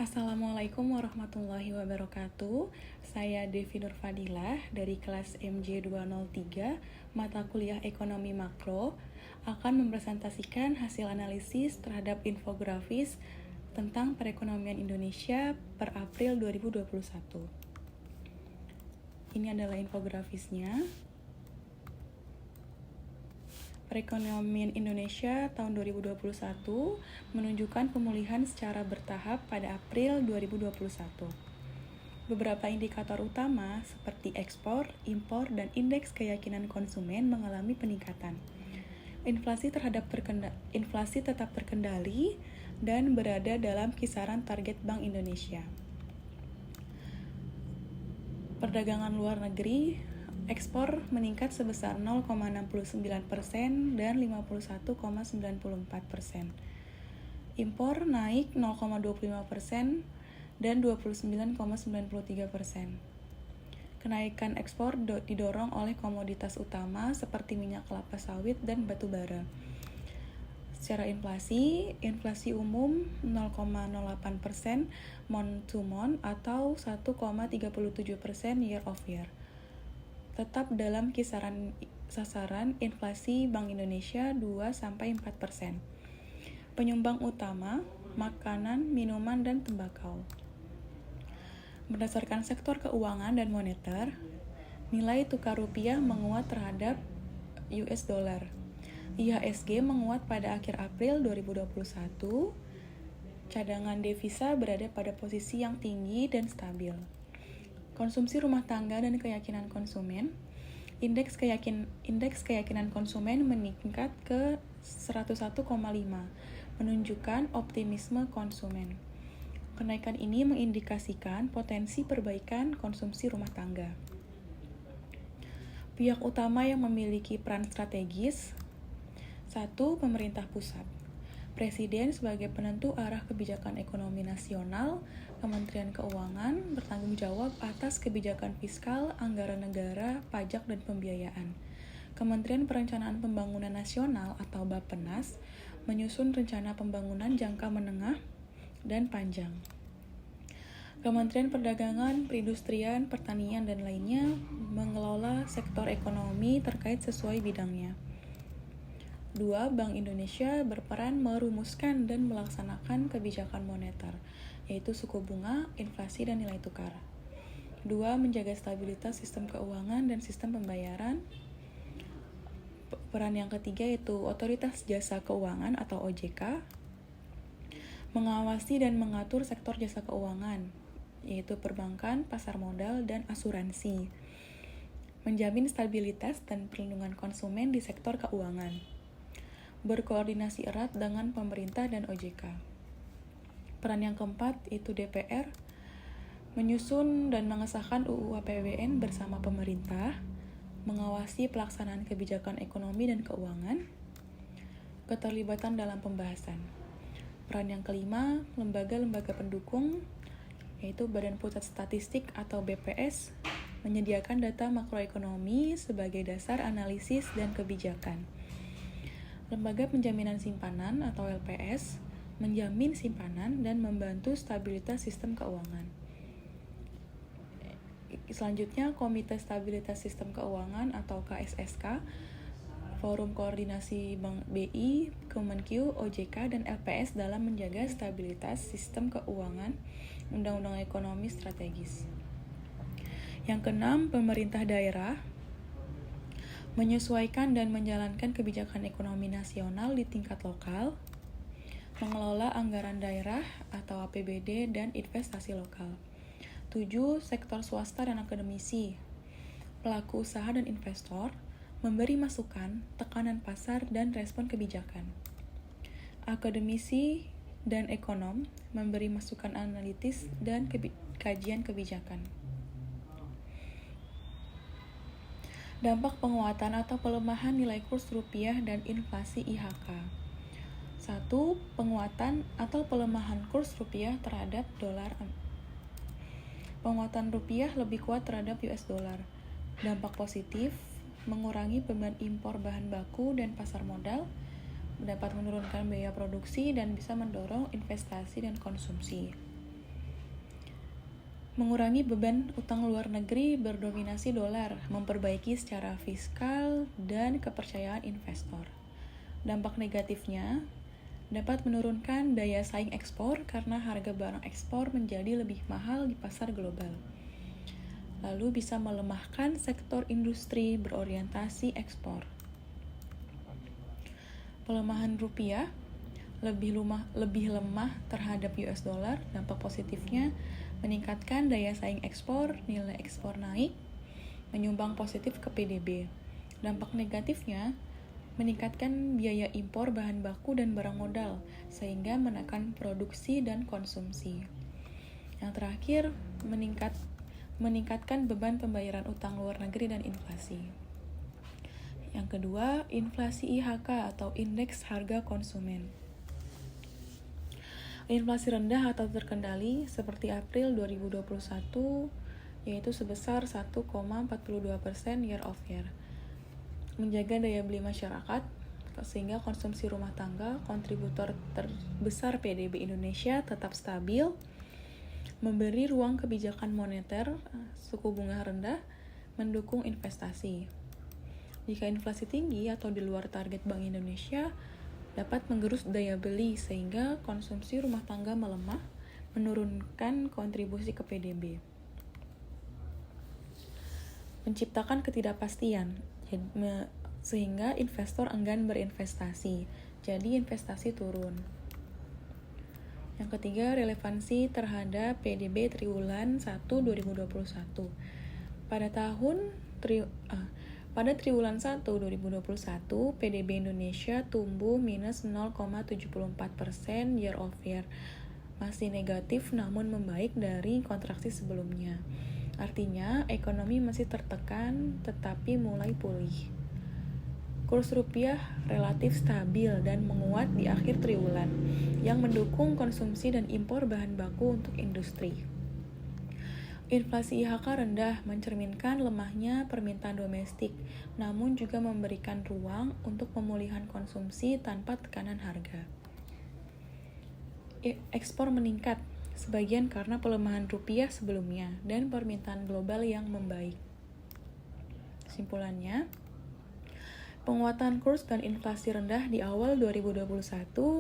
Assalamualaikum warahmatullahi wabarakatuh. Saya Devi Nurfadilah dari kelas MJ203 mata kuliah Ekonomi Makro akan mempresentasikan hasil analisis terhadap infografis tentang perekonomian Indonesia per April 2021. Ini adalah infografisnya. Perekonomian Indonesia tahun 2021 menunjukkan pemulihan secara bertahap pada April 2021. Beberapa indikator utama seperti ekspor, impor, dan indeks keyakinan konsumen mengalami peningkatan. Inflasi tetap terkendali dan berada dalam kisaran target Bank Indonesia. Perdagangan luar negeri, ekspor meningkat sebesar 0,69% dan 51,94%. Impor naik 0,25% dan 29,93%. Kenaikan ekspor didorong oleh komoditas utama seperti minyak kelapa sawit dan batu bara. Secara inflasi umum 0,08% month to month atau 1,37% year of year. Tetap dalam kisaran sasaran inflasi Bank Indonesia 2-4%. Penyumbang utama, makanan, minuman, dan tembakau. Berdasarkan sektor keuangan dan moneter, nilai tukar rupiah menguat terhadap US dollar. IHSG menguat pada akhir April 2021. Cadangan devisa berada pada posisi yang tinggi dan stabil. Konsumsi rumah tangga dan keyakinan konsumen. Indeks keyakinan konsumen meningkat ke 101,5, menunjukkan optimisme konsumen. Kenaikan ini mengindikasikan potensi perbaikan konsumsi rumah tangga. Pihak utama yang memiliki peran strategis. 1. Pemerintah pusat. Presiden sebagai penentu arah kebijakan ekonomi nasional, Kementerian Keuangan bertanggung jawab atas kebijakan fiskal, anggaran negara, pajak, dan pembiayaan. Kementerian Perencanaan Pembangunan Nasional atau Bappenas menyusun rencana pembangunan jangka menengah dan panjang. Kementerian Perdagangan, Perindustrian, Pertanian, dan lainnya mengelola sektor ekonomi terkait sesuai bidangnya. 2. Bank Indonesia berperan merumuskan dan melaksanakan kebijakan moneter, yaitu suku bunga, inflasi, dan nilai tukar. 2. Menjaga stabilitas sistem keuangan dan sistem pembayaran. Peran yang ketiga yaitu Otoritas Jasa Keuangan atau OJK. Mengawasi dan mengatur sektor jasa keuangan, yaitu perbankan, pasar modal, dan asuransi. Menjamin stabilitas dan perlindungan konsumen di sektor keuangan. Berkoordinasi erat dengan pemerintah dan OJK. Peran yang keempat itu DPR, menyusun dan mengesahkan UU APBN bersama pemerintah, mengawasi pelaksanaan kebijakan ekonomi dan keuangan, keterlibatan dalam pembahasan. Peran yang kelima, lembaga-lembaga pendukung, yaitu Badan Pusat Statistik atau BPS, menyediakan data makroekonomi sebagai dasar analisis dan kebijakan. Lembaga Penjaminan Simpanan atau LPS menjamin simpanan dan membantu stabilitas sistem keuangan. Selanjutnya, Komite Stabilitas Sistem Keuangan atau KSSK, Forum Koordinasi Bank BI, Kemenq, OJK, dan LPS dalam menjaga stabilitas sistem keuangan, Undang-Undang Ekonomi Strategis. Yang keenam, pemerintah daerah menyesuaikan dan menjalankan kebijakan ekonomi nasional di tingkat lokal, mengelola anggaran daerah atau APBD dan investasi lokal. 7. Sektor swasta dan akademisi, pelaku usaha dan investor, memberi masukan, tekanan pasar, dan respon kebijakan. Akademisi dan ekonom memberi masukan analitis dan kajian kebijakan. Dampak penguatan atau pelemahan nilai kurs rupiah dan inflasi IHK. 1. Penguatan atau pelemahan kurs rupiah terhadap dolar. Penguatan rupiah lebih kuat terhadap US dollar. Dampak positif, mengurangi beban impor bahan baku dan pasar modal, dapat menurunkan biaya produksi dan bisa mendorong investasi dan konsumsi. Mengurangi beban utang luar negeri berdominasi dolar, memperbaiki secara fiskal dan kepercayaan investor. Dampak negatifnya dapat menurunkan daya saing ekspor karena harga barang ekspor menjadi lebih mahal di pasar global. Lalu bisa melemahkan sektor industri berorientasi ekspor. Pelemahan rupiah lebih lemah terhadap US dollar. Dampak positifnya meningkatkan daya saing ekspor, nilai ekspor naik, menyumbang positif ke PDB. Dampak negatifnya meningkatkan biaya impor bahan baku dan barang modal, sehingga menekan produksi dan konsumsi. Yang terakhir, meningkatkan beban pembayaran utang luar negeri dan inflasi. Yang kedua, inflasi IHK atau Indeks Harga Konsumen. Inflasi rendah atau terkendali seperti April 2021 yaitu sebesar 1,42% year of year. Menjaga daya beli masyarakat sehingga konsumsi rumah tangga, kontributor terbesar PDB Indonesia, tetap stabil. Memberi ruang kebijakan moneter, suku bunga rendah, mendukung investasi. Jika inflasi tinggi atau di luar target Bank Indonesia, dapat menggerus daya beli sehingga konsumsi rumah tangga melemah, menurunkan kontribusi ke PDB. Menciptakan ketidakpastian, sehingga investor enggan berinvestasi, jadi investasi turun. Yang ketiga, relevansi terhadap PDB triwulan 1 2021. Pada triwulan 1 2021, PDB Indonesia tumbuh minus 0,74% year of year. Masih negatif namun membaik dari kontraksi sebelumnya. Artinya, ekonomi masih tertekan tetapi mulai pulih. Kurs rupiah relatif stabil dan menguat di akhir triwulan, yang mendukung konsumsi dan impor bahan baku untuk industri. Inflasi IHK rendah mencerminkan lemahnya permintaan domestik, namun juga memberikan ruang untuk pemulihan konsumsi tanpa tekanan harga. Ekspor meningkat, sebagian karena pelemahan rupiah sebelumnya dan permintaan global yang membaik. Kesimpulannya, penguatan kurs dan inflasi rendah di awal 2021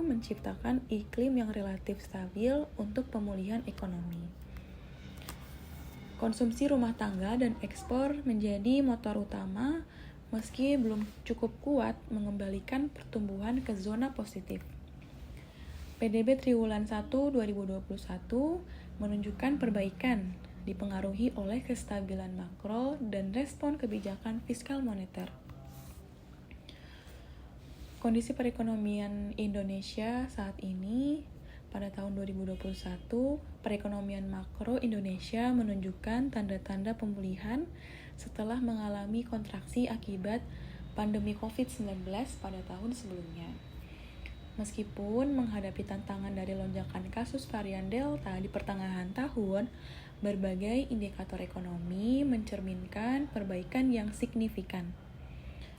menciptakan iklim yang relatif stabil untuk pemulihan ekonomi. Konsumsi rumah tangga dan ekspor menjadi motor utama, meski belum cukup kuat mengembalikan pertumbuhan ke zona positif. PDB triwulan 1 2021 menunjukkan perbaikan, dipengaruhi oleh kestabilan makro dan respon kebijakan fiskal moneter. Kondisi perekonomian Indonesia saat ini pada tahun 2021, perekonomian makro Indonesia menunjukkan tanda-tanda pemulihan setelah mengalami kontraksi akibat pandemi COVID-19 pada tahun sebelumnya. Meskipun menghadapi tantangan dari lonjakan kasus varian Delta di pertengahan tahun, berbagai indikator ekonomi mencerminkan perbaikan yang signifikan.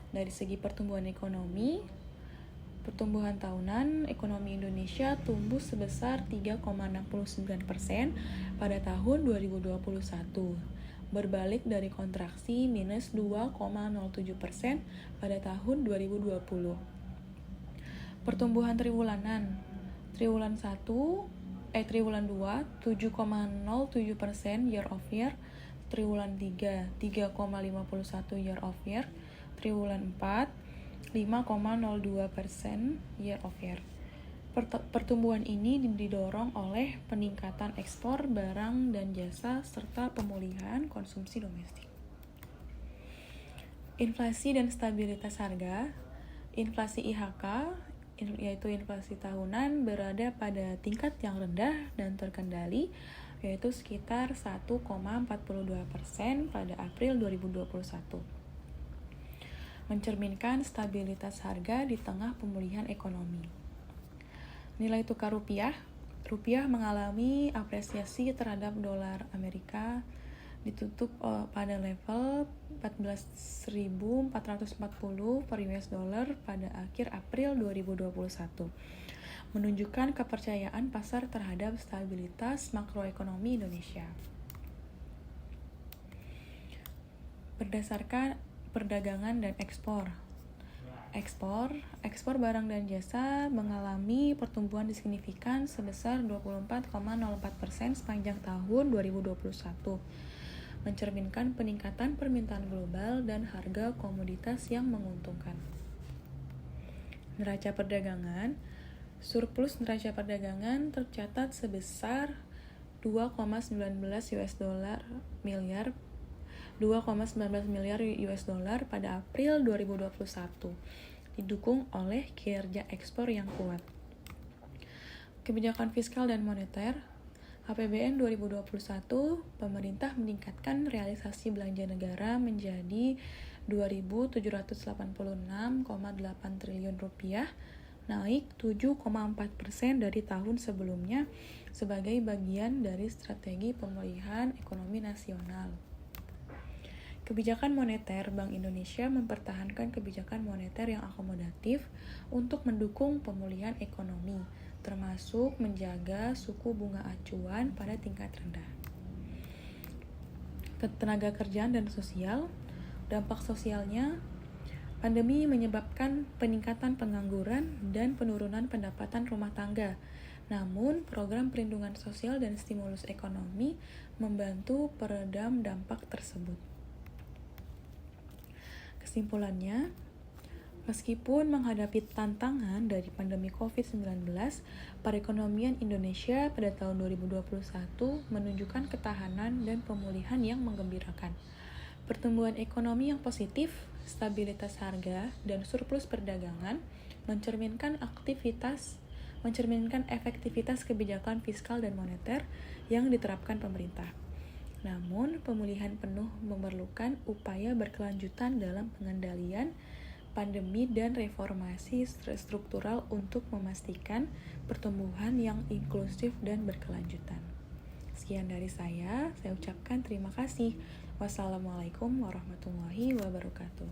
Dari segi pertumbuhan ekonomi, pertumbuhan tahunan ekonomi Indonesia tumbuh sebesar 3,69% pada tahun 2021, berbalik dari kontraksi minus 2,07% pada tahun 2020. Pertumbuhan triwulanan, triwulan 2 7,07% year of year, triwulan 3 3,51 year of year, triwulan 4 5,02% year of year. Pertumbuhan ini didorong oleh peningkatan ekspor barang dan jasa serta pemulihan konsumsi domestik. Inflasi dan stabilitas harga. Inflasi IHK yaitu inflasi tahunan berada pada tingkat yang rendah dan terkendali, yaitu sekitar 1,42% pada April 2021. Mencerminkan stabilitas harga di tengah pemulihan ekonomi. Nilai tukar rupiah mengalami apresiasi terhadap dolar Amerika, ditutup pada level 14.440 per US dollar pada akhir April 2021, menunjukkan kepercayaan pasar terhadap stabilitas makroekonomi Indonesia. Berdasarkan perdagangan dan ekspor. Ekspor barang dan jasa mengalami pertumbuhan signifikan sebesar 24,04% sepanjang tahun 2021, mencerminkan peningkatan permintaan global dan harga komoditas yang menguntungkan. Neraca perdagangan. Surplus neraca perdagangan tercatat sebesar 2,19 miliar US dollar pada April 2021, didukung oleh kinerja ekspor yang kuat. Kebijakan fiskal dan moneter. APBN 2021, pemerintah meningkatkan realisasi belanja negara menjadi 2.786,8 triliun rupiah, naik 7,4% dari tahun sebelumnya sebagai bagian dari strategi pemulihan ekonomi nasional. Kebijakan moneter. Bank Indonesia mempertahankan kebijakan moneter yang akomodatif untuk mendukung pemulihan ekonomi, termasuk menjaga suku bunga acuan pada tingkat rendah. Ketenaga kerjaan dan sosial. Dampak sosialnya, pandemi menyebabkan peningkatan pengangguran dan penurunan pendapatan rumah tangga. Namun, program perlindungan sosial dan stimulus ekonomi membantu peredam dampak tersebut. Kesimpulannya, meskipun menghadapi tantangan dari pandemi COVID-19, perekonomian Indonesia pada tahun 2021 menunjukkan ketahanan dan pemulihan yang menggembirakan. Pertumbuhan ekonomi yang positif, stabilitas harga, dan surplus perdagangan mencerminkan efektivitas kebijakan fiskal dan moneter yang diterapkan pemerintah. Namun, pemulihan penuh memerlukan upaya berkelanjutan dalam pengendalian pandemi dan reformasi struktural untuk memastikan pertumbuhan yang inklusif dan berkelanjutan. Sekian dari saya ucapkan terima kasih. Wassalamualaikum warahmatullahi wabarakatuh.